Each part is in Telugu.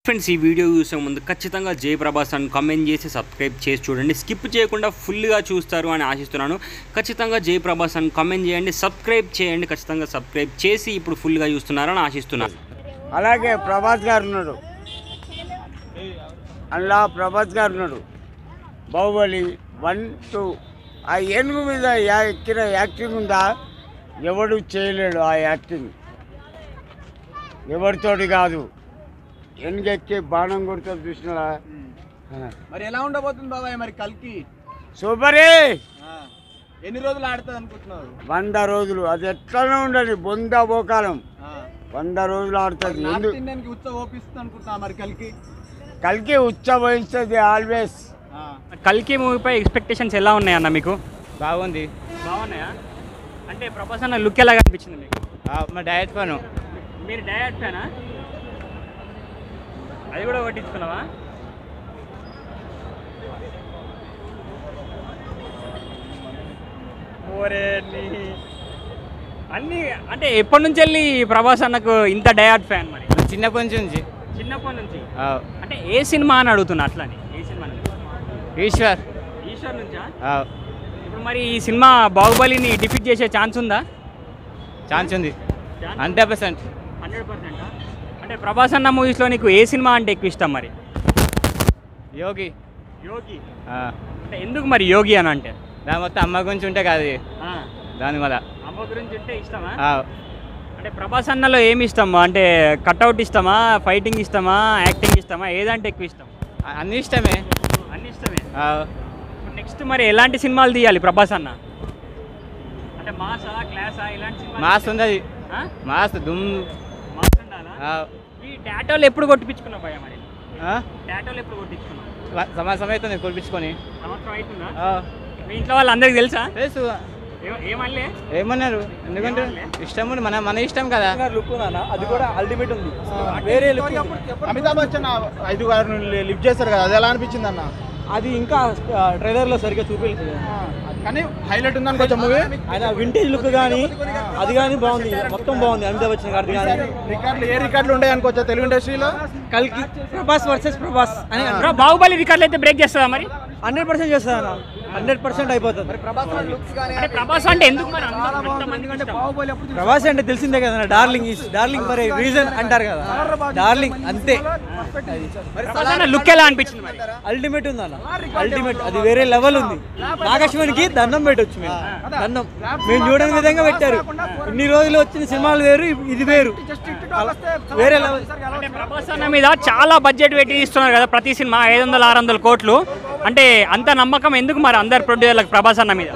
ఫ్రెండ్స్ ఈ వీడియో చూసే ముందు ఖచ్చితంగా జయప్రభాస్ అని కామెంట్ చేసి సబ్స్క్రైబ్ చేసి చూడండి. స్కిప్ చేయకుండా ఫుల్గా చూస్తారు అని ఆశిస్తున్నాను. ఖచ్చితంగా జయప్రభాస్ అని కామెంట్ చేయండి, సబ్స్క్రైబ్ చేయండి. ఖచ్చితంగా సబ్స్క్రైబ్ చేసి ఇప్పుడు ఫుల్గా చూస్తున్నారని ఆశిస్తున్నాను. అలాగే ప్రభాస్ గారు ఉన్నాడు, అలా ప్రభాస్ గారు ఉన్నాడు. బాహుబలి 1, 2 ఆ ఏనుగు మీద ఎక్కిన యాక్టింగ్ ఉందా, ఎవడు చేయలేడు. ఆ యాక్టింగ్ ఎవరితోటి కాదు. ఎన్నికెక్కి బాణం కొడుతుంది చూసినా. మరి ఎలా ఉండబోతుంది బాబాయ్ మరి కల్కి? సూపరే. ఎన్ని రోజులు ఆడుతుంది అనుకుంటున్నారు? 100 రోజులు. అది ఎట్లనే ఉండదు, బొంద బోకాలం 100 రోజులు ఆడుతుంది. ఎందుకు ఉత్సవ ఓపిస్తుంది అనుకుంటున్నా మరి కల్కి? కలికి ఉత్సవిస్తుంది ఆల్వేస్. కల్కి మూవీపై ఎక్స్పెక్టేషన్స్ ఎలా ఉన్నాయన్న మీకు? బాగుంది. బాగున్నాయా? అంటే ప్రభాస్ అన్న లుక్ ఎలా కనిపించింది మీకు? మా డైరెక్ట్ ఫాను. మీరు డైరెక్ట్ ఫ్యానా? అది కూడా పట్టించుకున్నావా? అన్నీ అంటే ఎప్పటి నుంచి వెళ్ళి ప్రభాస్ అన్నకు ఇంత డయాడ్ ఫ్యాన్? మరి చిన్నప్పటి నుంచి. చిన్నప్పటి నుంచి అంటే ఏ సినిమా అని అడుగుతున్నా. అట్లని ఏ సినిమా? ఈశ్వర్. ఈశ్వర్ నుంచా? ఇప్పుడు మరి ఈ సినిమా బాహుబలిని డిఫీట్ చేసే ఛాన్స్ ఉందా? ఛాన్స్ ఉంది 100%. 100%. అంటే ప్రభాస్ అన్న మూవీస్లో నీకు ఏ సినిమా అంటే ఎక్కువ ఇష్టం మరి? యోగి. యోగి అంటే ఎందుకు మరి యోగి అని అంటే? దాని మొత్తం అమ్మ గురించి ఉంటే కాదు, దానివల్ల అమ్మ గురించి ఉంటే ఇష్టమా? అంటే ప్రభాస్ అన్నలో ఏమి ఇష్టమా? అంటే కట్అవుట్ ఇష్టమా, ఫైటింగ్ ఇష్టమా, యాక్టింగ్ ఇష్టమా, ఏదంటే ఎక్కువ ఇష్టం? అన్ని ఇష్టమే. అన్ని ఇష్టమే. నెక్స్ట్ మరి ఎలాంటి సినిమాలు తీయాలి ప్రభాస్ అన్న? అంటే మాసా, క్లాసా, ఇలాంటి సినిమా? మాస్ ఉంది. మాస్ దుమ్. మాస్ ఉండాలా? ఈ టాటోలు ఎప్పుడు కొట్టిపించుకున్నావు భయ? మరి టాటోలు ఎప్పుడు కొట్టించుకున్నావు? సంవత్సరం అవుతుంది కొలిపించుకొని. సంవత్సరం అవుతుందా? మీ ఇంట్లో వాళ్ళు అందరికి తెలుసా? తెలుసు. ఏమనలే? ఏమన్నారు? ఎందుకంటే ఇష్టం ఉంది, మన ఇష్టం కదా. లుక్ అది కూడా అల్టిమేట్ ఉంది, వేరే లుక్. అమితాబ్ బచ్చన్ 5 గారు లిఫ్ట్ చేశారు కదా, అది ఎలా అనిపించింది అన్న? అది ఇంకా ట్రైలర్లో సరిగ్గా చూపించలేదు, కానీ హైలైట్ ఉంది అనుకోవచ్చు మూవీ. ఆయన వింటేజ్ లుక్ కానీ అది కానీ బాగుంది, మొత్తం బాగుంది. అమితాబ్ బచ్చన్ గారిది కానీ రికార్డులు ఏ రికార్డులు ఉంటాయి అనుకోవచ్చా తెలుగు ఇండస్ట్రీలో? కల్కి ప్రభాస్ వర్సెస్ ప్రభాస్ అని బాహుబలి రికార్డులు అయితే బ్రేక్ చేస్తుందా మరి? 100% చేస్తా అన్న, 100% అయిపోతుంది. ప్రభాస్ అంటే ఎందుకు మరి ప్రభాస్ అంటే తెలిసిందే కదా, darling is darling for a reason అంటారు కదా, డార్లింగ్ అంతే. లుక్ ఎలా అనిపించింది మరి? అల్టిమేట్ ఉంది అన్న, అల్టిమేట్. అది వేరే లెవెల్ ఉంది. నాగశ్వనికి దండం పెట్టొచ్చు మేము, దండం మేము చూడని విధంగా పెట్టారు. ఇన్ని రోజులు వచ్చిన సినిమాలు వేరు, ఇది వేరు, వేరే లెవెల్. ప్రభాస్ అన్న మీద చాలా బడ్జెట్ పెట్టి ఇస్తున్నారు కదా ప్రతి సినిమా, 500-600 కోట్లు. అంటే అంత నమ్మకం ఎందుకు మరి అందరు ప్రొడ్యూసర్లకు ప్రభాస్ అన్న మీద?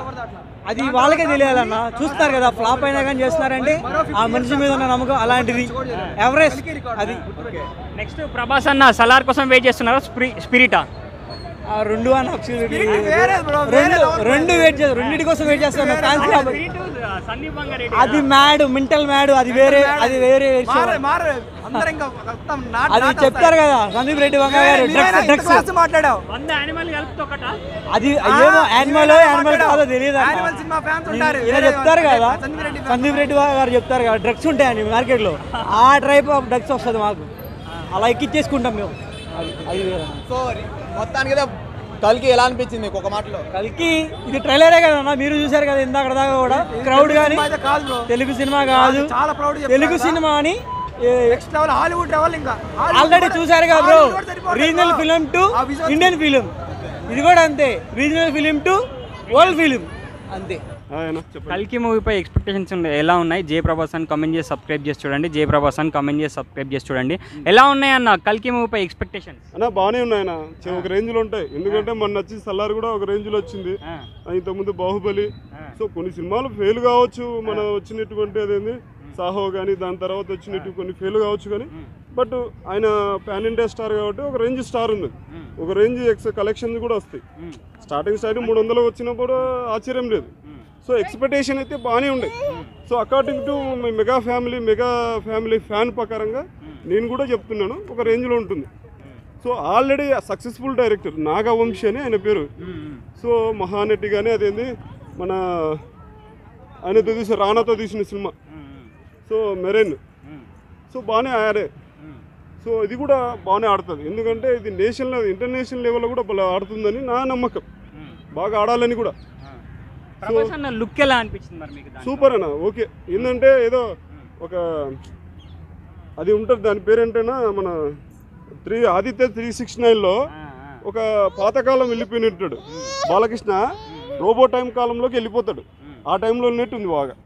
అది వాళ్ళకే తెలియాలన్న, చూస్తున్నారు కదా ఫ్లాప్ అయినా కానీ చేస్తున్నారంటే ఆ మనిషి మీద ఉన్న నమ్మకం అలాంటిది, ఎవరెస్ట్ అది. నెక్స్ట్ ప్రభాస్ అన్న సలార్ కోసం వెయిట్ చేస్తున్నారా, స్పిరిటా? రెండు అని రెండు వెయిట్ చేస్తారు, రెండింటి కోసం వెయిట్ చేస్తున్నా. అది మ్యాడ్, మెంటల్ మ్యాడ్, అది వేరే, అది వేరే. అది చెప్తారు కదా సందీప్ రెడ్డి వంగ గారు, డ్రగ్స్ మాట్లాడావు, అది ఏమో యానిమల్ కాదో తెలియదు ఇలా చెప్తారు కదా. సందీప్ రెడ్డి గారు చెప్తారు కదా డ్రగ్స్ ఉంటాయని మార్కెట్లో, ఆ టైప్ ఆఫ్ డ్రగ్స్ వస్తుంది మాకు, అలా ఎక్కిచ్చేసుకుంటాం మేము. అది సో మొత్తానికి కల్కి ఎలా అనిపించింది మీకు ఒక మాటలో? కల్కి ఇది ట్రైలరే కదా, మీరు చూసారు కదా ఇందాక దాకా కూడా. క్రౌడ్ కానీ తెలుగు సినిమా కాదు, తెలుగు సినిమా అని ఆల్రెడీ చూసారు కదా bro. Regional film to Indian film, ఇది కూడా అంతే. Regional film to world film, అంతే. కల్కి మూవీపై ఎక్స్పెక్టేషన్స్ ఎలా ఉన్నాయి? జయప్రభాస్ అని కామెంట్ చేసి సబ్స్క్రైబ్ చేసి చూడండి. జయప్రభాస్ అని కామెంట్ చేసి సబ్స్క్రైబ్ చేసి చూడండి. ఎలా ఉన్నాయి అన్న కల్కి మూవీపై ఎక్స్పెక్టేషన్స్? అన్న బాగానే ఉన్నాయి అన్న, ఒక రేంజ్లో ఉంటాయి. ఎందుకంటే మొన్న వచ్చి సల్లార్ కూడా ఒక రేంజ్లో వచ్చింది, ఇంతకుముందు బాహుబలి. సో కొన్ని సినిమాలు ఫెయిల్ కావచ్చు, మన వచ్చినటువంటి అదేంది సాహో కానీ, దాని తర్వాత వచ్చినట్టు కొన్ని ఫెయిల్ కావచ్చు, కానీ బట్ ఆయన పాన్ ఇండియా స్టార్ కాబట్టి ఒక రేంజ్ స్టార్ ఉంది, ఒక రేంజ్ కలెక్షన్స్ కూడా వస్తాయి. స్టార్టింగ్ 300 వచ్చినప్పుడు ఆశ్చర్యం లేదు. సో ఎక్స్పెక్టేషన్ అయితే బాగానే ఉండే. So according to mega family fan ప్రకారంగా నేను కూడా చెప్తున్నాను, ఒక రేంజ్లో ఉంటుంది. So already successful director Nagavamsi అని ఆయన పేరు. సో మహానటి కానీ అదేంది మన ఆయనతో తీసిన రానాతో తీసిన సినిమా, సో మెరైన్, సో బాగానే ఆడే. సో ఇది కూడా బాగానే ఆడుతుంది, ఎందుకంటే ఇది నేషనల్ ఇంటర్నేషనల్ లెవెల్లో కూడా బాగా ఆడుతుందని నా నమ్మకం, బాగా ఆడాలని కూడా. ప్రభాస్ అన్న లుక్ ఎలా అనిపించింది మరి మీకు? సూపర్ అన్న, ఓకే. ఏంటంటే ఏదో ఒక అది ఉంటుంది, దాని పేరేంటైనా మన ఆదిత్య 369లో ఒక పాతకాలం వెళ్ళిపోయినట్టాడు బాలకృష్ణ, రోబో టైం కాలంలోకి వెళ్ళిపోతాడు, ఆ టైంలో ఉన్నట్టుంది బాగా.